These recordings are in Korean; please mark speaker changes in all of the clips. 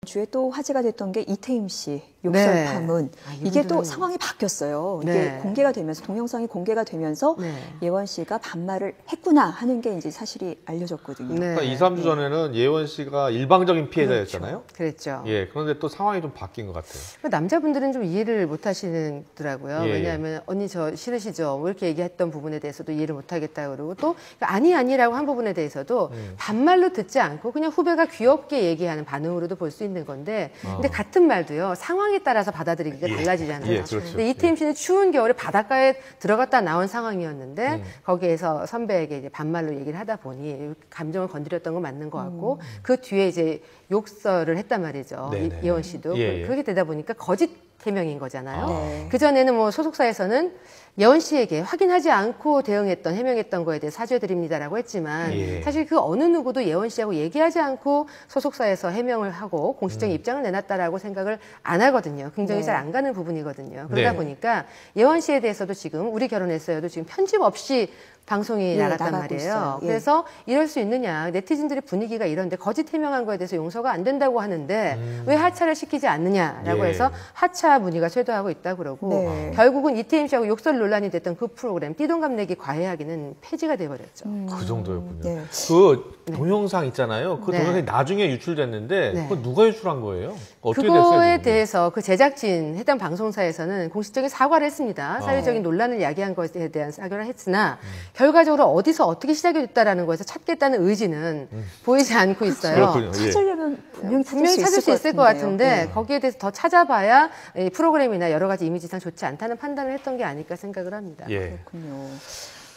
Speaker 1: 주에 또 화제가 됐던 게 이태임 씨 욕설
Speaker 2: 네.
Speaker 1: 파문. 이게 또 상황이 바뀌었어요. 이게
Speaker 2: 네.
Speaker 1: 공개가 되면서 동영상이 공개가 되면서
Speaker 2: 네.
Speaker 1: 예원 씨가 반말을 했구나 하는 게 이제 사실이 알려졌거든요.
Speaker 2: 네.
Speaker 3: 그러니까 2, 3주 전에는 예원 씨가 일방적인 피해자였잖아요.
Speaker 2: 그랬죠.
Speaker 3: 예, 그런데 또 상황이 좀 바뀐 것 같아요.
Speaker 2: 남자분들은 좀 이해를 못 하시더라고요.
Speaker 3: 예,
Speaker 2: 왜냐하면 언니 저 싫으시죠? 뭐 이렇게 얘기했던 부분에 대해서도 이해를 못 하겠다 그러고 또 아니라고 한 부분에 대해서도 반말로 듣지 않고 그냥 후배가 귀엽게 얘기하는 반응으로도 볼 수 있는 건데 근데 같은 말도요. 상황에 따라서 받아들이기가 달라지잖아요.
Speaker 3: 예, 그렇죠.
Speaker 2: 근데 이태임 씨는 추운 겨울에 바닷가에 들어갔다 나온 상황이었는데 거기에서 선배에게 이제 반말로 얘기를 하다 보니 감정을 건드렸던 건 맞는 것 같고 그 뒤에 이제 욕설을 했단 말이죠.
Speaker 3: 네네.
Speaker 2: 예원 씨도.
Speaker 3: 예, 예.
Speaker 2: 그렇게 되다 보니까 거짓 해명인 거잖아요.
Speaker 1: 네.
Speaker 2: 그전에는 뭐 소속사에서는 예원 씨에게 확인하지 않고 해명했던 거에 대해 사죄드립니다라고 했지만
Speaker 3: 예.
Speaker 2: 사실 그 어느 누구도 예원 씨하고 얘기하지 않고 소속사에서 해명을 하고 공식적인 입장을 내놨다라고 생각을 안 하거든요. 긍정이
Speaker 1: 네.
Speaker 2: 잘 안 가는 부분이거든요. 그러다
Speaker 3: 네.
Speaker 2: 보니까 예원 씨에 대해서도 지금 우리 결혼했어요도 지금 편집 없이 방송이
Speaker 1: 예,
Speaker 2: 나갔단
Speaker 1: 나가고
Speaker 2: 말이에요.
Speaker 1: 있어요. 예.
Speaker 2: 그래서 이럴 수 있느냐. 네티즌들의 분위기가 이런데 거짓 해명한 거에 대해서 용서가 안 된다고 하는데 왜 하차를 시키지 않느냐라고
Speaker 3: 예.
Speaker 2: 해서 하차 문의가 쇄도하고 있다고 그러고
Speaker 1: 네.
Speaker 2: 결국은 이태임 씨하고 욕설 논란이 됐던 그 프로그램 띠동갑 내기 과외하기는 폐지가 돼버렸죠.
Speaker 3: 그 정도였군요.
Speaker 1: 네.
Speaker 3: 그 동영상 있잖아요. 그
Speaker 2: 네.
Speaker 3: 동영상이 나중에 유출됐는데
Speaker 2: 네.
Speaker 3: 그거 누가 유출한 거예요? 어떻게
Speaker 2: 그거에
Speaker 3: 됐어요?
Speaker 2: 대해서 그 제작진 해당 방송사에서는 공식적인 사과를 했습니다. 사회적인 논란을 야기한 것에 대한 사과를 했으나 결과적으로 어디서 어떻게 시작이 됐다라는 거에서 찾겠다는 의지는 보이지 않고 있어요.
Speaker 3: 그렇군요. 예.
Speaker 1: 찾으려면 분명히
Speaker 2: 찾을 수 있을 것 같은데
Speaker 1: 네.
Speaker 2: 거기에 대해서 더 찾아봐야 이 프로그램이나 여러 가지 이미지상 좋지 않다는 판단을 했던 게 아닐까 생각을 합니다.
Speaker 3: 예.
Speaker 1: 그렇군요.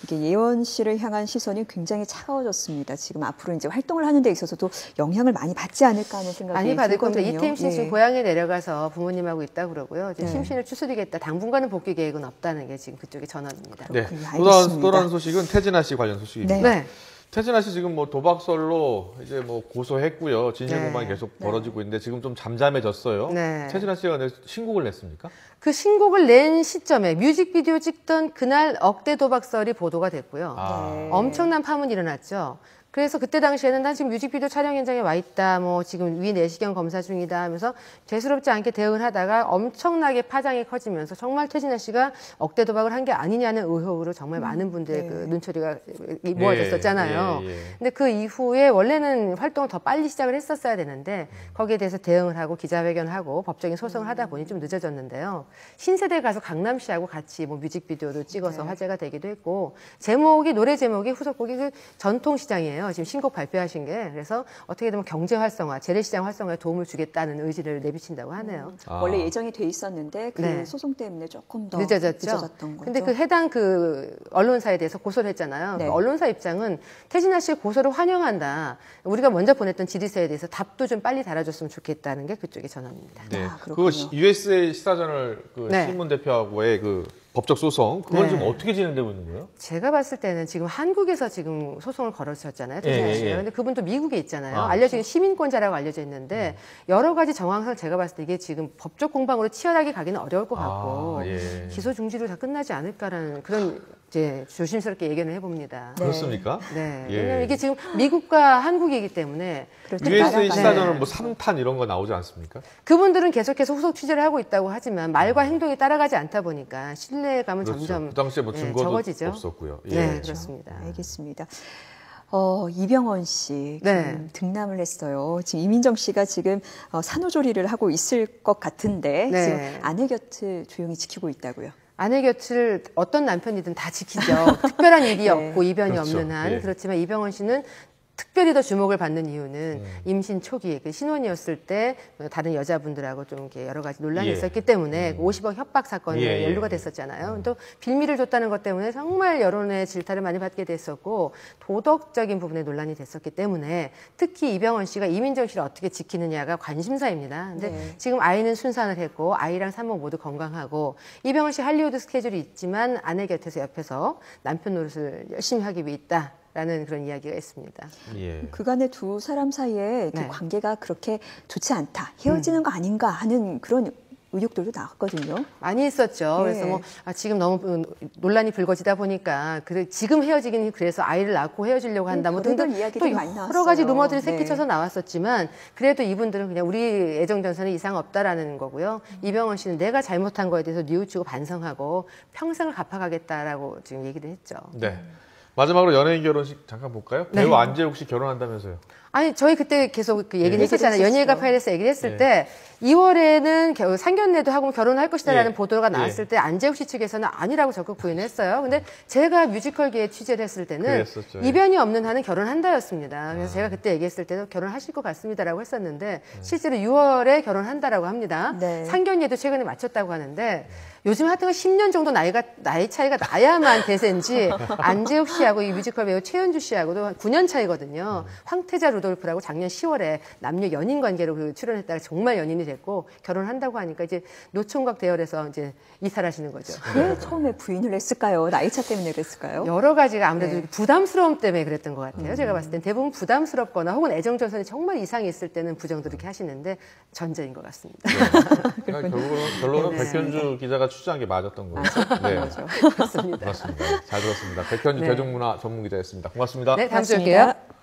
Speaker 1: 이게 예원 씨를 향한 시선이 굉장히 차가워졌습니다. 지금 앞으로 이제 활동을 하는 데 있어서도 영향을 많이 받지 않을까 하는 생각이
Speaker 2: 많이 받을 겁니다.
Speaker 1: 들거든요.
Speaker 2: 이태임 씨
Speaker 1: 예.
Speaker 2: 지금 고향에 내려가서 부모님하고 있다 그러고요. 이제
Speaker 1: 네.
Speaker 2: 심신을 추스리겠다. 당분간은 복귀 계획은 없다는 게 지금 그쪽의 전언입니다.
Speaker 3: 네.
Speaker 1: 알겠습니다.
Speaker 3: 또 다른 소식은 태진아 씨 관련 소식입니다.
Speaker 1: 네.
Speaker 2: 네.
Speaker 3: 태진아 씨 지금 뭐 도박설로 이제 뭐 고소했고요. 진실
Speaker 2: 네.
Speaker 3: 공방이 계속 벌어지고 있는데 지금 좀 잠잠해졌어요.
Speaker 2: 네.
Speaker 3: 태진아 씨가 신곡을 냈습니까?
Speaker 2: 그 신곡을 낸 시점에 뮤직비디오 찍던 그날 억대 도박설이 보도가 됐고요.
Speaker 3: 아.
Speaker 2: 엄청난 파문이 일어났죠. 그래서 그때 당시에는 난 지금 뮤직비디오 촬영 현장에 와 있다, 뭐 지금 위 내시경 검사 중이다 하면서 죄스럽지 않게 대응을 하다가 엄청나게 파장이 커지면서 정말 태진아 씨가 억대 도박을 한 게 아니냐는 의혹으로 정말 많은 분들의
Speaker 1: 네.
Speaker 2: 그 눈초리가 모아졌었잖아요.
Speaker 3: 예.
Speaker 2: 근데 그 이후에 원래는 활동을 더 빨리 시작을 했었어야 되는데 거기에 대해서 대응을 하고 기자회견을 하고 법적인 소송을 하다 보니 좀 늦어졌는데요. 신세대 가수 강남 씨하고 같이 뭐 뮤직비디오도 찍어서
Speaker 1: 네.
Speaker 2: 화제가 되기도 했고 노래 제목이 후속곡이 그 전통시장이에요. 지금 신곡 발표하신 게. 그래서 어떻게 되면 경제 활성화, 재래시장 활성화에 도움을 주겠다는 의지를 내비친다고 하네요.
Speaker 1: 원래 예정이 돼 있었는데 그
Speaker 2: 네.
Speaker 1: 소송 때문에 조금 더
Speaker 2: 늦어졌죠.
Speaker 1: 늦어졌던 거죠.
Speaker 2: 근데 그 해당 그 언론사에 대해서 고소를 했잖아요.
Speaker 1: 네.
Speaker 2: 그 언론사 입장은 태진아 씨의 고소를 환영한다. 우리가 먼저 보냈던 질의서에 대해서 답도 좀 빨리 달아줬으면 좋겠다는 게 그쪽의 전언입니다.
Speaker 3: 네.
Speaker 1: 아,
Speaker 3: 그거
Speaker 1: 그렇군요.
Speaker 3: USA 시사저널 그
Speaker 2: 네.
Speaker 3: 신문 대표하고의 그 법적 소송 그건
Speaker 2: 네.
Speaker 3: 지금 어떻게 진행되고 있는 거예요?
Speaker 2: 제가 봤을 때는 지금 한국에서 지금 소송을 걸으셨잖아요. 태진아
Speaker 3: 예,
Speaker 2: 씨가.
Speaker 3: 예.
Speaker 2: 근데 그분도 미국에 있잖아요.
Speaker 3: 아,
Speaker 2: 알려진 시민권자라고 알려져 있는데 여러 가지 정황상 제가 봤을 때 이게 지금 법적 공방으로 치열하게 가기는 어려울 것 같고
Speaker 3: 예.
Speaker 2: 기소 중지로 다 끝나지 않을까라는 그런 이제 조심스럽게 예견을 해봅니다.
Speaker 1: 네.
Speaker 3: 그렇습니까?
Speaker 2: 네.
Speaker 3: 예.
Speaker 2: 왜냐면 이게 지금 미국과 한국이기 때문에
Speaker 1: 그렇죠.
Speaker 3: USA
Speaker 1: 나라가-
Speaker 3: 시사저널
Speaker 2: 네.
Speaker 3: 뭐 3탄 이런 거 나오지 않습니까?
Speaker 2: 그분들은 계속해서 후속 취재를 하고 있다고 하지만 말과 행동이 따라가지 않다 보니까 신뢰감은
Speaker 3: 그렇죠.
Speaker 2: 점점
Speaker 3: 그 당시에 뭐
Speaker 2: 네,
Speaker 3: 증거도
Speaker 2: 적어지죠.
Speaker 3: 없었고요. 예.
Speaker 2: 네, 그렇습니다.
Speaker 1: 알겠습니다. 이병헌 씨
Speaker 2: 네.
Speaker 1: 등남을 했어요. 지금 이민정 씨가 지금 산후조리를 하고 있을 것 같은데
Speaker 2: 네.
Speaker 1: 지금 아내 곁을 조용히 지키고 있다고요.
Speaker 2: 아내 곁을 어떤 남편이든 다 지키죠. 특별한 일이
Speaker 1: 네.
Speaker 2: 없고 이변이
Speaker 3: 그렇죠.
Speaker 2: 없는 한.
Speaker 3: 예.
Speaker 2: 그렇지만 이병헌 씨는 특별히 더 주목을 받는 이유는 임신 초기, 그 신혼이었을 때 다른 여자분들하고 좀 이렇게 여러 가지 논란이
Speaker 3: 예.
Speaker 2: 있었기 때문에 50억 협박 사건이
Speaker 3: 예, 예.
Speaker 2: 연루가 됐었잖아요. 또 빌미를 줬다는 것 때문에 정말 여론의 질타를 많이 받게 됐었고 도덕적인 부분에 논란이 됐었기 때문에 특히 이병헌 씨가 이민정 씨를 어떻게 지키느냐가 관심사입니다. 근데
Speaker 1: 네.
Speaker 2: 지금 아이는 순산을 했고 아이랑 산모 모두 건강하고 이병헌 씨 할리우드 스케줄이 있지만 아내 곁에서 옆에서 남편 노릇을 열심히 하기 위해 있다. 라는 그런 이야기가 있습니다.
Speaker 3: 예.
Speaker 1: 그간의 두 사람 사이에 그
Speaker 2: 네.
Speaker 1: 관계가 그렇게 좋지 않다, 헤어지는 거 아닌가 하는 그런 의혹들도 나왔거든요.
Speaker 2: 많이 있었죠.
Speaker 1: 예.
Speaker 2: 그래서 뭐 지금 너무 논란이 불거지다 보니까 지금 헤어지긴 그래서 아이를 낳고 헤어지려고 한다 뭐 등등
Speaker 1: 이야기들이
Speaker 2: 또
Speaker 1: 많이
Speaker 2: 여러
Speaker 1: 나왔어요.
Speaker 2: 가지 루머들이
Speaker 1: 네.
Speaker 2: 새끼쳐서 나왔었지만 그래도 이분들은 그냥 우리 애정 전선에 이상 없다라는 거고요. 이병헌 씨는 내가 잘못한 거에 대해서 뉘우치고 반성하고 평생을 갚아가겠다라고 지금 얘기를 했죠.
Speaker 3: 네. 마지막으로 연예인 결혼식 잠깐 볼까요?
Speaker 2: 네.
Speaker 3: 배우 안재욱 씨 결혼한다면서요?
Speaker 2: 아니 저희 그때 계속 그 얘기를
Speaker 3: 네.
Speaker 2: 했었잖아요. 연예가 파일에서 얘기를 했을
Speaker 3: 네.
Speaker 2: 때 2월에는 상견례도 하고 결혼할 것이다라는
Speaker 3: 예.
Speaker 2: 보도가 나왔을 때 안재욱 씨 측에서는 아니라고 적극 부인했어요. 근데 제가 뮤지컬계에 취재를 했을 때는
Speaker 3: 그랬었죠. 예.
Speaker 2: 이변이 없는 한은 결혼한다였습니다. 그래서 제가 그때 얘기했을 때도 결혼하실 것 같습니다라고 했었는데 실제로 6월에 결혼한다라고 합니다.
Speaker 1: 네.
Speaker 2: 상견례도 최근에 마쳤다고 하는데 요즘 하여튼 10년 정도 나이 차이가 나야만 대세인지 안재욱 씨하고 이 뮤지컬 배우 최현주 씨하고도 한 9년 차이거든요. 황태자 루돌프라고 작년 10월에 남녀 연인 관계로 그 출연했다가 정말 연인이 됐고 결혼한다고 하니까 이제 노총각 대열에서 이제 이사를 하시는 거죠.
Speaker 1: 왜 처음에 부인을 했을까요? 나이차 때문에 그랬을까요?
Speaker 2: 여러 가지가 아무래도
Speaker 1: 네.
Speaker 2: 부담스러움 때문에 그랬던 것 같아요. 제가 봤을 땐 대부분 부담스럽거나 혹은 애정전선이 정말 이상이 있을 때는 부정도 이렇게 하시는데 전제인 것 같습니다.
Speaker 3: 그러니까 결론은
Speaker 2: 네.
Speaker 3: 백현주 기자가 취재한 게 맞았던 거예요. 네.
Speaker 1: 그렇죠.
Speaker 2: 그렇습니다.
Speaker 3: 맞습니다. 잘 들었습니다. 백현주
Speaker 2: 네.
Speaker 3: 대중문화 전문 기자였습니다. 고맙습니다.
Speaker 2: 네, 다음 주에
Speaker 1: 고맙습니다.
Speaker 2: 뵐게요.